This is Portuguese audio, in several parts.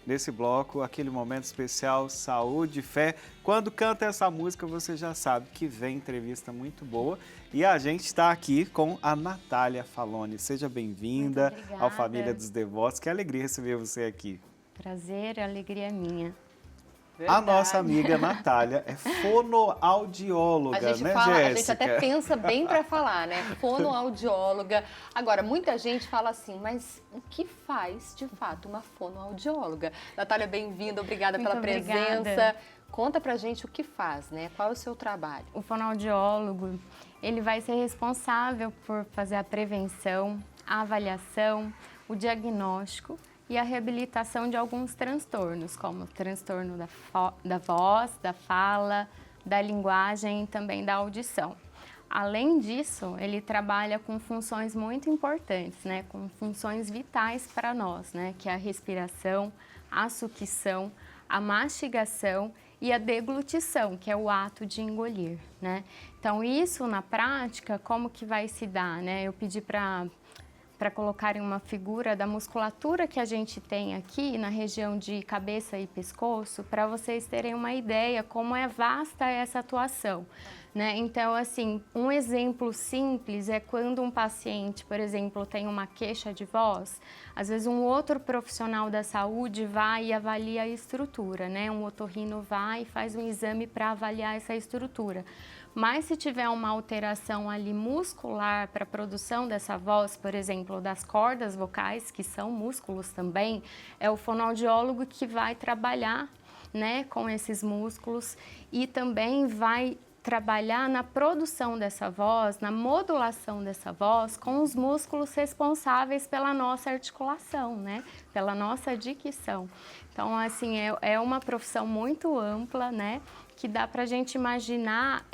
nesse bloco, aquele momento especial, saúde, fé. Quando canta essa música, você já sabe que vem entrevista muito boa. E a gente está aqui com a Natália Faloni. Seja bem-vinda ao Família dos Devotos. Que alegria receber você aqui. Prazer, alegria minha. Verdade. A nossa amiga Natália é fonoaudióloga, né, Jéssica? A gente até pensa bem para falar, né? Fonoaudióloga. Agora, muita gente fala assim, mas o que faz, de fato, uma fonoaudióloga? Natália, bem-vinda, obrigada pela presença. Conta pra gente o que faz, né? Qual é o seu trabalho? O fonoaudiólogo, ele vai ser responsável por fazer a prevenção, a avaliação, o diagnóstico e a reabilitação de alguns transtornos, como o transtorno da voz, da fala, da linguagem e também da audição. Além disso, ele trabalha com funções muito importantes, né, com funções vitais para nós, né, que é a respiração, a sucção, a mastigação e a deglutição, que é o ato de engolir, né? Então, isso na prática, como que vai se dar, né? Eu pedi para colocarem uma figura da musculatura que a gente tem aqui na região de cabeça e pescoço, para vocês terem uma ideia como é vasta essa atuação, né? Então, assim, um exemplo simples é quando um paciente, por exemplo, tem uma queixa de voz, às vezes um outro profissional da saúde vai e avalia a estrutura, né? Um otorrino vai e faz um exame para avaliar essa estrutura. Mas se tiver uma alteração ali muscular para a produção dessa voz, por exemplo, das cordas vocais, que são músculos também, é o fonoaudiólogo que vai trabalhar, né, com esses músculos e também vai trabalhar na produção dessa voz, na modulação dessa voz com os músculos responsáveis pela nossa articulação, né, pela nossa dicção. Então, assim, é uma profissão muito ampla, né, que dá para a gente imaginar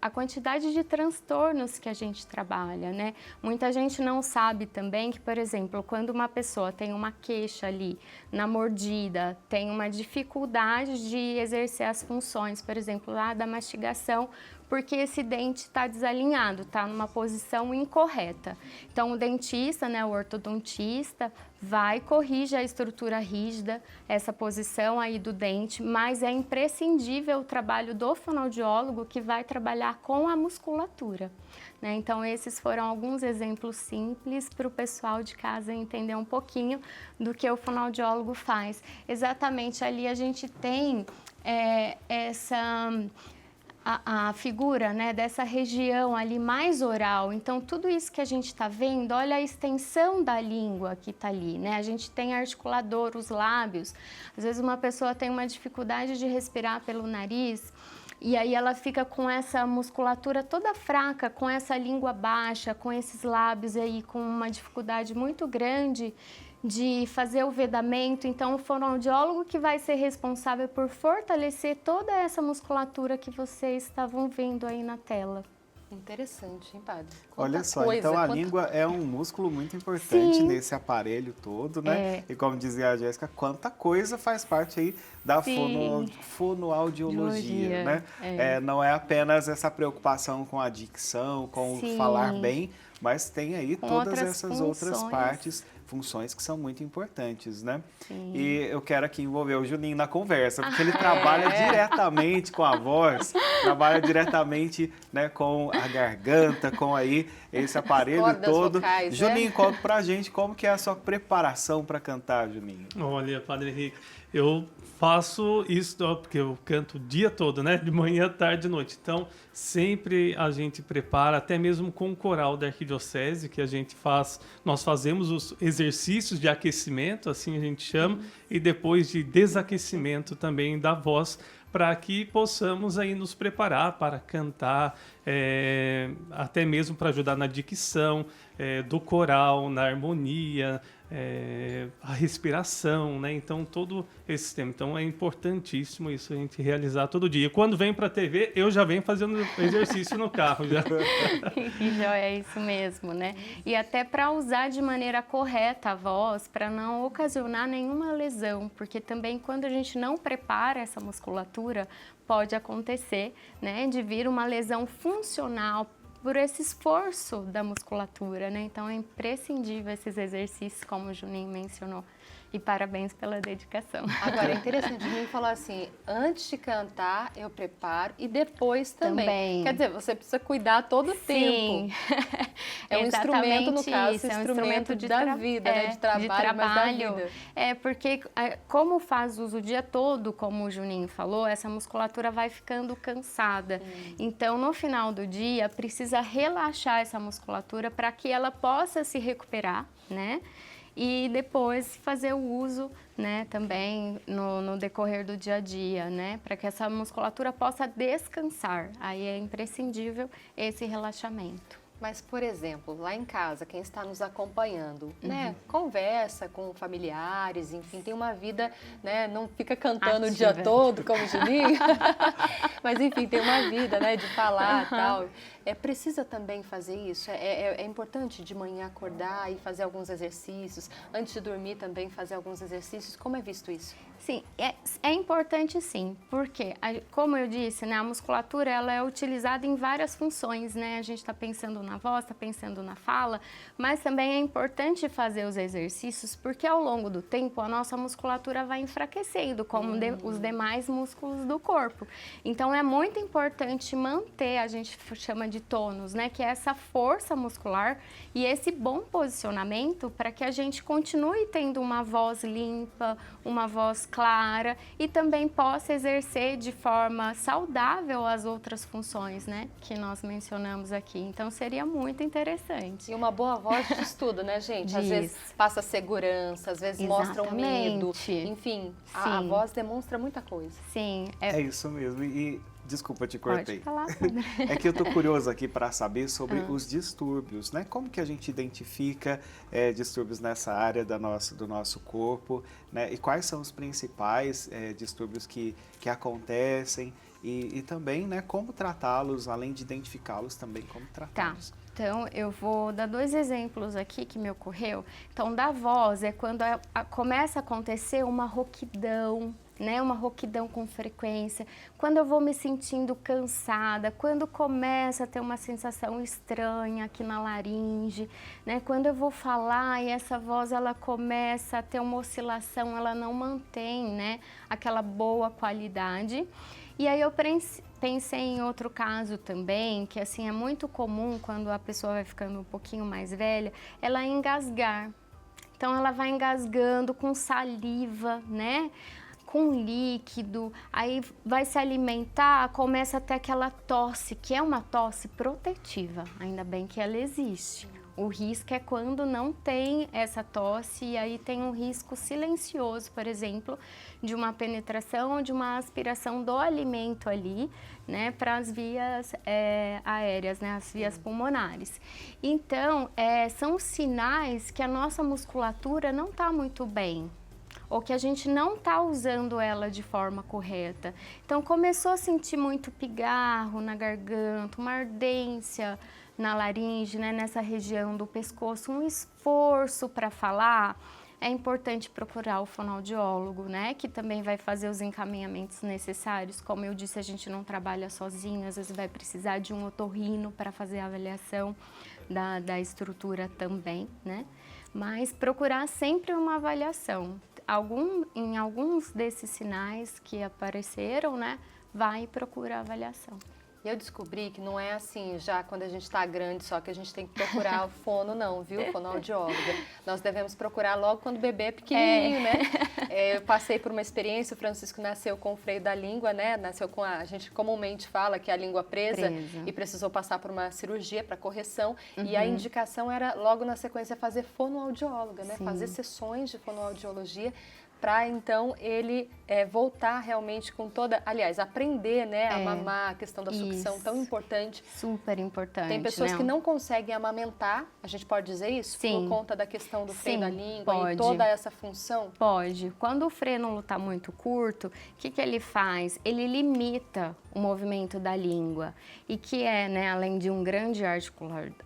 a quantidade de transtornos que a gente trabalha, né? Muita gente não sabe também que, por exemplo, quando uma pessoa tem uma queixa ali na mordida, tem uma dificuldade de exercer as funções, por exemplo, lá da mastigação, porque esse dente está desalinhado, está numa posição incorreta. Então, o dentista, né, o ortodontista, vai corrigir a estrutura rígida, essa posição aí do dente, mas é imprescindível o trabalho do fonoaudiólogo que vai trabalhar com a musculatura, né? Então, esses foram alguns exemplos simples para o pessoal de casa entender um pouquinho do que o fonoaudiólogo faz. Exatamente ali a gente tem a figura, né, dessa região ali mais oral. Então, tudo isso que a gente está vendo, olha a extensão da língua que está ali, né? A gente tem articulador, os lábios. Às vezes uma pessoa tem uma dificuldade de respirar pelo nariz e aí ela fica com essa musculatura toda fraca, com essa língua baixa, com esses lábios aí com uma dificuldade muito grande de fazer o vedamento. Então, o fonoaudiólogo que vai ser responsável por fortalecer toda essa musculatura que vocês estavam vendo aí na tela. Interessante, hein, padre? Olha só, então a língua é um músculo muito importante nesse aparelho todo, né? E como dizia a Jéssica, quanta coisa faz parte aí da fonoaudiologia, né? Não é apenas essa preocupação com a dicção, com falar bem, mas tem aí todas essas outras funções que são muito importantes, né? Sim. E eu quero aqui envolver o Juninho na conversa, porque ele trabalha diretamente com a voz, trabalha diretamente, né, com a garganta, com aí esse aparelho todo. Vocais, Juninho, conta pra gente como que é a sua preparação para cantar, Juninho. Olha, Padre Henrique, eu faço isso porque eu canto o dia todo, né? De manhã, tarde e noite. Então, sempre a gente prepara, até mesmo com o coral da Arquidiocese, que a gente faz, nós fazemos os exercícios de aquecimento, assim a gente chama, e depois de desaquecimento também da voz, para que possamos aí nos preparar para cantar, até mesmo para ajudar na dicção do coral, na harmonia, a respiração, né? Então, todo esse sistema. Então, é importantíssimo isso a gente realizar todo dia. Quando vem para a TV, eu já venho fazendo exercício no carro. Já. É isso mesmo, né? E até para usar de maneira correta a voz, para não ocasionar nenhuma lesão, porque também quando a gente não prepara essa musculatura, pode acontecer, né, de vir uma lesão funcional por esse esforço da musculatura, né? Então é imprescindível esses exercícios, como o Juninho mencionou. E parabéns pela dedicação. Agora, é interessante, o Juninho falou assim, antes de cantar, eu preparo e depois também. Quer dizer, você precisa cuidar todo o tempo. É um instrumento, no caso, isso, é um instrumento da vida, né? De trabalho, mas da vida. Porque como faz uso o dia todo, como o Juninho falou, essa musculatura vai ficando cansada. Então, no final do dia, precisa relaxar essa musculatura para que ela possa se recuperar, né? E depois fazer o uso, né, também no decorrer do dia a dia, né, para que essa musculatura possa descansar. Aí é imprescindível esse relaxamento. Mas, por exemplo, lá em casa, quem está nos acompanhando, né, conversa com familiares, enfim, tem uma vida, né, não fica cantando o dia todo, como o Juninho, mas, enfim, tem uma vida, né, de falar e tal. Precisa também fazer isso? É importante de manhã acordar e fazer alguns exercícios, antes de dormir também fazer alguns exercícios? Como é visto isso? Sim, é importante sim, porque, como eu disse, né, a musculatura ela é utilizada em várias funções, né? A gente está pensando na voz, está pensando na fala, mas também é importante fazer os exercícios, porque ao longo do tempo a nossa musculatura vai enfraquecendo, como os demais músculos do corpo. Então é muito importante manter, a gente chama de tônus, né? Que é essa força muscular e esse bom posicionamento para que a gente continue tendo uma voz limpa, uma voz clara e também possa exercer de forma saudável as outras funções, né, que nós mencionamos aqui. Então, seria muito interessante. E uma boa voz diz tudo, né, gente? Às vezes passa segurança, às vezes mostra um medo. Enfim, a voz demonstra muita coisa. Sim. É isso mesmo. E desculpa, te cortei. Pode falar. É que eu tô curioso aqui para saber sobre os distúrbios, né? Como que a gente identifica distúrbios nessa área do nosso corpo, né? E quais são os principais distúrbios que acontecem e também, né, como tratá-los, além de identificá-los, também como tratá-los. Tá. Então, eu vou dar 2 exemplos aqui que me ocorreu. Então, da voz é quando começa a acontecer uma rouquidão, né? Uma rouquidão com frequência. Quando eu vou me sentindo cansada, quando começa a ter uma sensação estranha aqui na laringe, né? Quando eu vou falar e essa voz ela começa a ter uma oscilação, ela não mantém, né, aquela boa qualidade. E aí eu pensei em outro caso também, que assim é muito comum quando a pessoa vai ficando um pouquinho mais velha, ela engasgar. Então ela vai engasgando com saliva, né? Com líquido, aí vai se alimentar, começa a ter aquela tosse, que é uma tosse protetiva, ainda bem que ela existe. O risco é quando não tem essa tosse e aí tem um risco silencioso, por exemplo, de uma penetração ou de uma aspiração do alimento ali, né, para as vias aéreas, né, as vias pulmonares. Então, são sinais que a nossa musculatura não está muito bem, ou que a gente não está usando ela de forma correta. Então, começou a sentir muito pigarro na garganta, uma ardência na laringe, né, nessa região do pescoço, um esforço para falar, é importante procurar o fonoaudiólogo, né, que também vai fazer os encaminhamentos necessários. Como eu disse, a gente não trabalha sozinho, às vezes vai precisar de um otorrino para fazer a avaliação da estrutura também, né, mas procurar sempre uma avaliação. Em alguns desses sinais que apareceram, né, vai procurar avaliação. E eu descobri que não é assim, já quando a gente está grande, só que a gente tem que procurar o fono, não, viu? Fonoaudióloga. Nós devemos procurar logo quando o bebê é pequenininho, né? Eu passei por uma experiência, o Francisco nasceu com o freio da língua, né? Nasceu com a gente comumente fala que é a língua presa. E precisou passar por uma cirurgia para correção. E a indicação era logo na sequência fazer fonoaudióloga, né? Sim. Fazer sessões de fonoaudiologia para então ele voltar realmente com toda, aliás, aprender, né, a mamar, a questão da sucção tão importante. Super importante. Tem pessoas que não conseguem amamentar, a gente pode dizer isso? Sim. Por conta da questão do freio da língua pode. E toda essa função? Pode. Quando o frênulo está muito curto, o que ele faz? Ele limita o movimento da língua e que né, além de um grande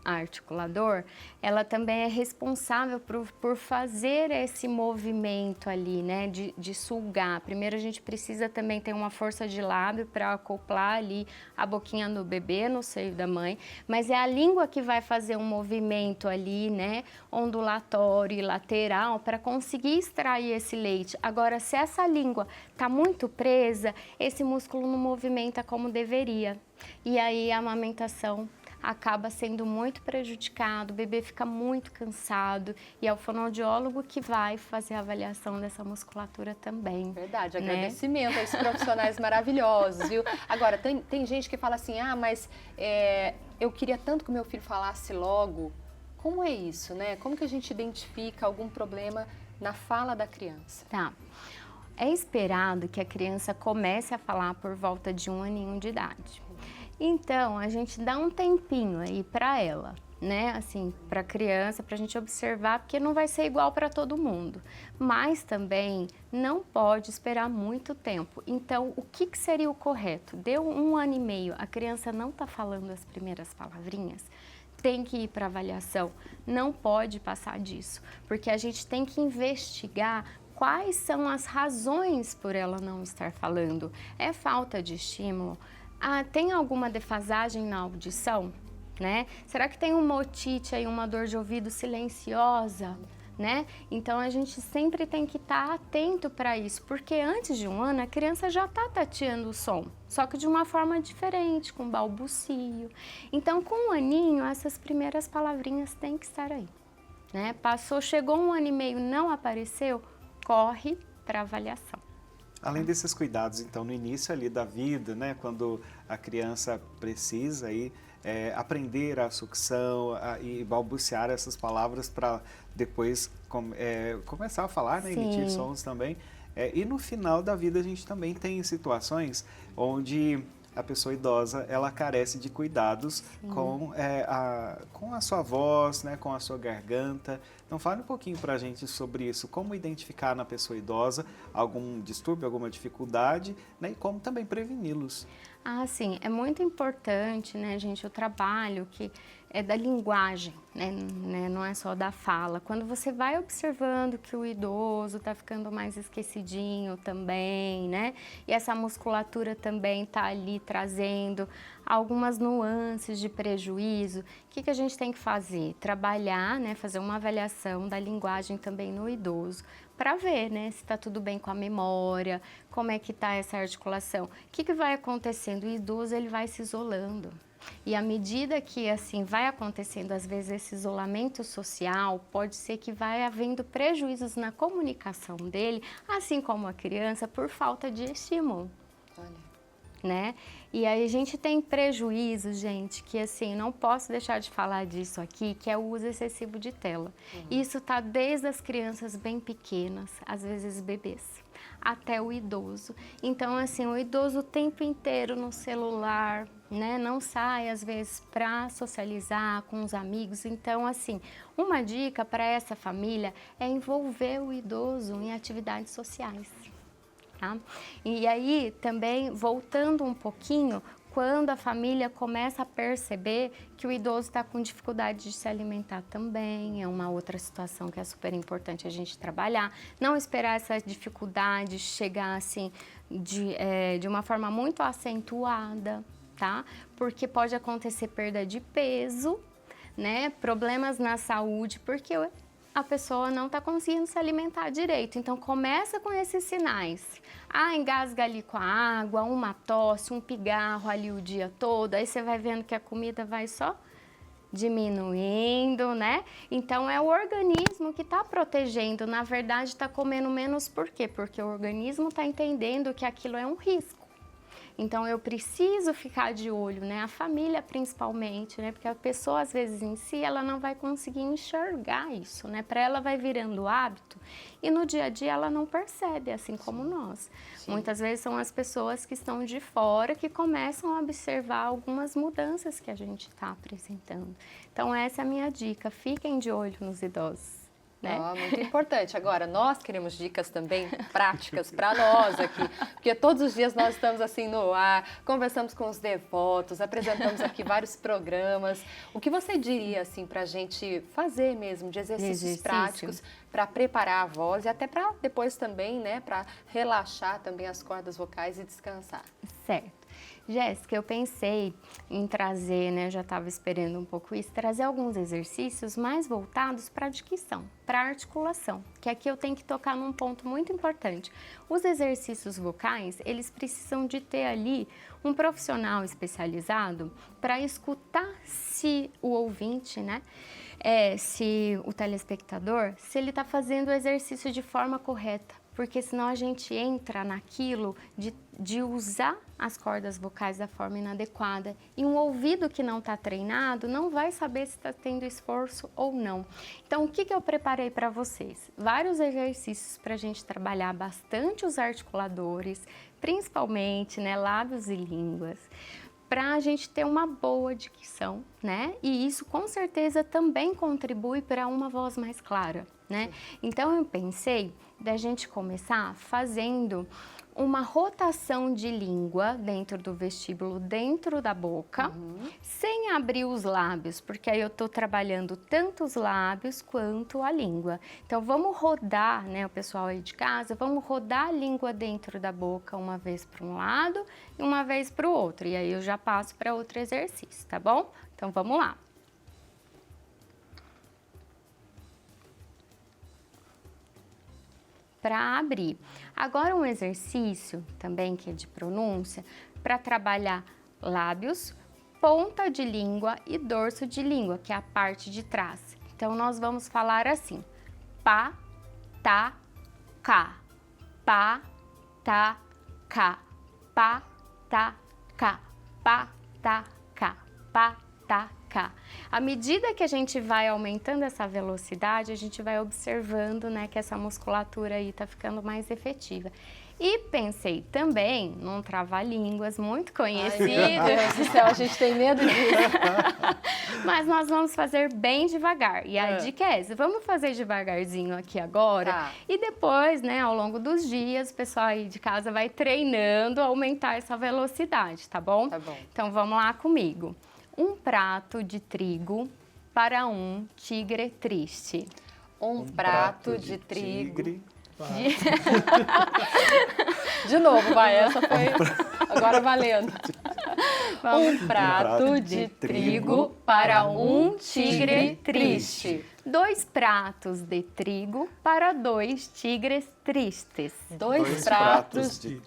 articulador, ela também é responsável por fazer esse movimento ali, ali, né, de sugar. Primeiro a gente precisa também ter uma força de lábio para acoplar ali a boquinha do bebê no seio da mãe, mas é a língua que vai fazer um movimento ali, né, ondulatório e lateral para conseguir extrair esse leite. Agora, se essa língua está muito presa, esse músculo não movimenta como deveria. E aí a amamentação acaba sendo muito prejudicado, o bebê fica muito cansado e é o fonoaudiólogo que vai fazer a avaliação dessa musculatura também. Verdade, né? agradecimento a esses profissionais maravilhosos, viu? Agora, tem gente que fala assim, mas eu queria tanto que o meu filho falasse logo. Como é isso, né? Como que a gente identifica algum problema na fala da criança? Tá. É esperado que a criança comece a falar por volta de 1 aninho de idade. Então, a gente dá um tempinho aí para ela, né? Assim, para a criança, para a gente observar, porque não vai ser igual para todo mundo. Mas também não pode esperar muito tempo. Então, o que seria o correto? Deu 1 ano e meio, a criança não está falando as primeiras palavrinhas, tem que ir para avaliação, não pode passar disso, porque a gente tem que investigar quais são as razões por ela não estar falando. É falta de estímulo? Tem alguma defasagem na audição, né? Será que tem uma otite aí, uma dor de ouvido silenciosa, né? Então a gente sempre tem que estar atento para isso, porque antes de 1 ano a criança já está tateando o som, só que de uma forma diferente, com balbucio. Então com 1 aninho essas primeiras palavrinhas têm que estar aí, né? Passou, chegou 1 ano e meio, não apareceu, corre para avaliação. Além desses cuidados, então, no início ali da vida, né, quando a criança precisa aí, aprender a sucção e balbuciar essas palavras para depois começar a falar, né, emitir sons também. E no final da vida a gente também tem situações onde a pessoa idosa ela carece de cuidados com a sua voz, né, com a sua garganta. Então fale um pouquinho para a gente sobre isso, como identificar na pessoa idosa algum distúrbio, alguma dificuldade, né, e como também preveni-los. Sim, é muito importante, né, gente, o trabalho que é da linguagem, né, não é só da fala. Quando você vai observando que o idoso está ficando mais esquecidinho também, né, e essa musculatura também está ali trazendo algumas nuances de prejuízo, o que a gente tem que fazer? Trabalhar, né, fazer uma avaliação da linguagem também no idoso, para ver, né, se está tudo bem com a memória, como é que está essa articulação. O que vai acontecendo? O idoso ele vai se isolando. E à medida que assim vai acontecendo, às vezes, esse isolamento social, pode ser que vai havendo prejuízos na comunicação dele, assim como a criança, por falta de estímulo. Olha. Né? E aí a gente tem prejuízo, gente, que assim, não posso deixar de falar disso aqui, que é o uso excessivo de tela. Isso tá desde as crianças bem pequenas, às vezes bebês, até o idoso. Então, assim, o idoso o tempo inteiro no celular, né? Não sai, às vezes, para socializar com os amigos. Então, assim, uma dica para essa família é envolver o idoso em atividades sociais. Tá? E aí, também, voltando um pouquinho, quando a família começa a perceber que o idoso está com dificuldade de se alimentar também, é uma outra situação que é super importante a gente trabalhar. Não esperar essa dificuldade chegar assim de uma forma muito acentuada, tá? Porque pode acontecer perda de peso, né? Problemas na saúde, porque a pessoa não está conseguindo se alimentar direito. Então, começa com esses sinais. Engasga ali com a água, uma tosse, um pigarro ali o dia todo. Aí você vai vendo que a comida vai só diminuindo, né? Então, é o organismo que está protegendo. Na verdade, está comendo menos por quê? Porque o organismo está entendendo que aquilo é um risco. Então, eu preciso ficar de olho, né? A família principalmente, né? Porque a pessoa, às vezes, em si, ela não vai conseguir enxergar isso, né? Para ela vai virando hábito e no dia a dia ela não percebe, assim como nós. Sim. Muitas vezes são as pessoas que estão de fora que começam a observar algumas mudanças que a gente está apresentando. Então, essa é a minha dica. Fiquem de olho nos idosos. né? Muito importante. Agora, nós queremos dicas também práticas para nós aqui, porque todos os dias nós estamos assim no ar, conversamos com os devotos, apresentamos aqui vários programas. O que você diria assim para a gente fazer mesmo de exercícios práticos para preparar a voz e até para depois também, né, para relaxar também as cordas vocais e descansar? Certo. Jéssica, eu pensei em trazer, né, eu já estava esperando um pouco isso, trazer alguns exercícios mais voltados para a dicção, para a articulação, que aqui eu tenho que tocar num ponto muito importante. Os exercícios vocais, eles precisam de ter ali um profissional especializado para escutar se o ouvinte, né, se o telespectador, se ele está fazendo o exercício de forma correta. Porque senão a gente entra naquilo de usar as cordas vocais da forma inadequada. E um ouvido que não está treinado não vai saber se está tendo esforço ou não. Então, o que eu preparei para vocês? Vários exercícios para a gente trabalhar bastante os articuladores, principalmente, né, lábios e línguas, para a gente ter uma boa dicção, né? E isso com certeza também contribui para uma voz mais clara, né? Então eu pensei da gente começar fazendo uma rotação de língua dentro do vestíbulo, dentro da boca, sem abrir os lábios, porque aí eu tô trabalhando tanto os lábios quanto a língua. Então vamos rodar, né, o pessoal aí de casa, vamos rodar a língua dentro da boca uma vez para um lado e uma vez para o outro. E aí eu já passo para outro exercício, tá bom? Então vamos lá. Para abrir. Agora um exercício também que é de pronúncia para trabalhar lábios, ponta de língua e dorso de língua, que é a parte de trás. Então nós vamos falar assim: pá, tá, cá, pá, tá, cá, pá, tá, cá, pá, tá, cá, pá, tá, cá. À medida que a gente vai aumentando essa velocidade, a gente vai observando, né, que essa musculatura aí tá ficando mais efetiva. E pensei também num trava-línguas muito conhecido. Ai, meu Deus do céu, a gente tem medo disso. Mas nós vamos fazer bem devagar. E a dica é essa, vamos fazer devagarzinho aqui agora. Tá. E depois, né, ao longo dos dias, o pessoal aí de casa vai treinando a aumentar essa velocidade, tá bom? Tá bom. Então vamos lá comigo. Um prato de trigo para um tigre triste. Um prato de trigo. Tigre. De novo, vai, essa foi agora valendo. Um prato de trigo para um tigre triste. 2 pratos de trigo para 2 tigres tristes. 2 pratos de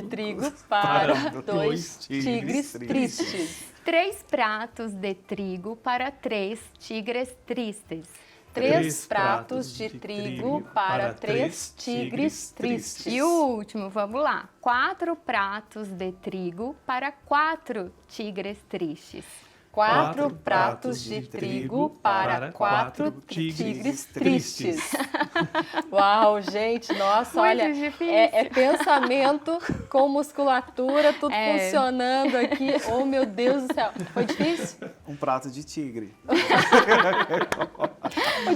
trigo para 2 tigres tristes. 3 pratos de trigo para 3 tigres tristes. 3 pratos de trigo para 3 tigres tristes. E o último, vamos lá. 4 pratos de trigo para 4 tigres tristes. 4 pratos de trigo para 4 tigres tristes. Uau, gente, nossa, Muito olha, difícil. é pensamento com musculatura, tudo funcionando aqui. Oh, meu Deus do céu. Foi difícil? Um prato de tigre.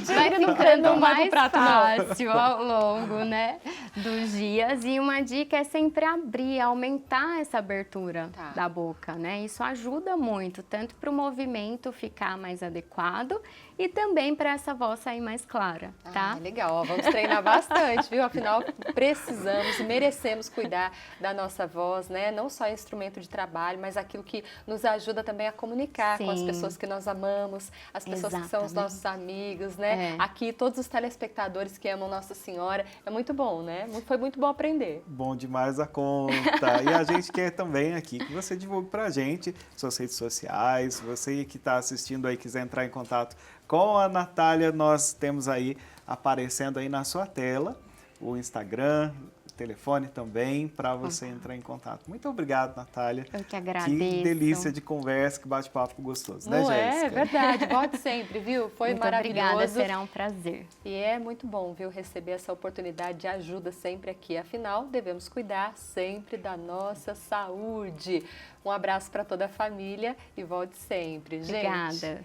Vai não ficando vai pro mais prato, não. fácil ao longo, né, dos dias. E uma dica é sempre abrir, aumentar essa abertura da boca, né? Isso ajuda muito, tanto para o movimento ficar mais adequado e também para essa voz sair mais clara, tá? Ah, legal, ó, vamos treinar bastante, viu? Afinal, precisamos e merecemos cuidar da nossa voz, né? Não só instrumento de trabalho, mas aquilo que nos ajuda também a comunicar com as pessoas que nós amamos, as pessoas que são os nossos amigos, né? Aqui, todos os telespectadores que amam Nossa Senhora. É muito bom, né? Foi muito bom aprender. Bom demais a conta. E a gente quer também aqui que você divulgue pra gente suas redes sociais. Você que está assistindo aí, quiser entrar em contato com a Natália, nós temos aí aparecendo aí na sua tela o Instagram, o telefone também, para você entrar em contato. Muito obrigado, Natália. Eu que agradeço. Que delícia de conversa, que bate-papo gostoso, né, Não Jéssica? é verdade, volte sempre, viu? Foi muito maravilhoso. Obrigada, será um prazer. E é muito bom, viu, receber essa oportunidade de ajuda sempre aqui. Afinal, devemos cuidar sempre da nossa saúde. Um abraço para toda a família e volte sempre, gente. Obrigada.